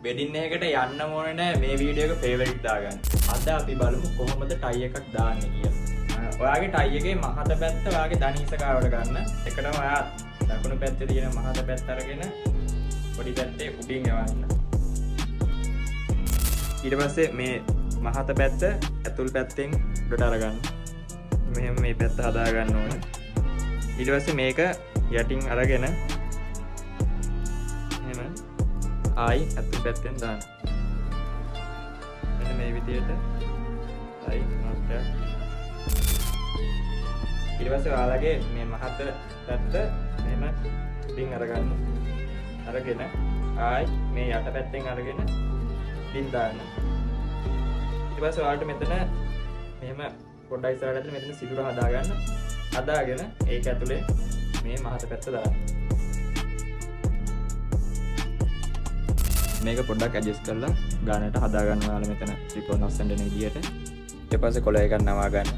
Wedding එකකට යන්න ඕනේ නැහැ මේ වීඩියෝ එක ෆේවරිට් දාගන්න. අද අපි බලමු කොහොමද ටයි එකක් දාන්නේ කියලා. ඔයාගේ ටයි එකේ මහත පැත්ත ඔයාගේ දණහිස ගාවට ගන්න. එකටම ඔයා දකුණු පැත්තේ තියෙන මහත පැත්ත අරගෙන පොඩි පැත්තේ උඩින් යවන්න. ඊට පස්සේ මේ මහත පැත්ත ඇතුල් පැත්තෙන් උඩට අරගන්න. මෙහෙම මේ පැත්ත හදා ගන්න ඕනේ. ඊට පස්සේ මේක යටින් අරගෙන එහෙම ආයි ඇතුල් පැත්තෙන් දාන්න. මෙන්න මේ විදිහට ආයි මාත්‍යක්. ඊට පස්සේ ඔයාලගේ මේ මහත පැත්ත මෙහෙම උඩින් අරගන්න. අරගෙන ආයි මේ යට පැත්තෙන් අරගෙන දින් දාන්න. ඊට පස්සේ ඔයාලට මෙතන මෙහෙම පොඩ්ඩක් ඉස්සරහට ඇතුලේ මෙතන සිදුර හදාගන්න. හදාගෙන ඒක ඇතුලේ මේ මහත පැත්ත දාන්න. මේක පොඩ්ඩක් ඇඩ්ජස්ට් කරලා ගානට හදාගන්න ඔයාලා මෙතන ත්‍රිකෝණ අස්සෙන් දෙන විදියට. ඊට පස්සේ කොළ එකක් නවා ගන්න.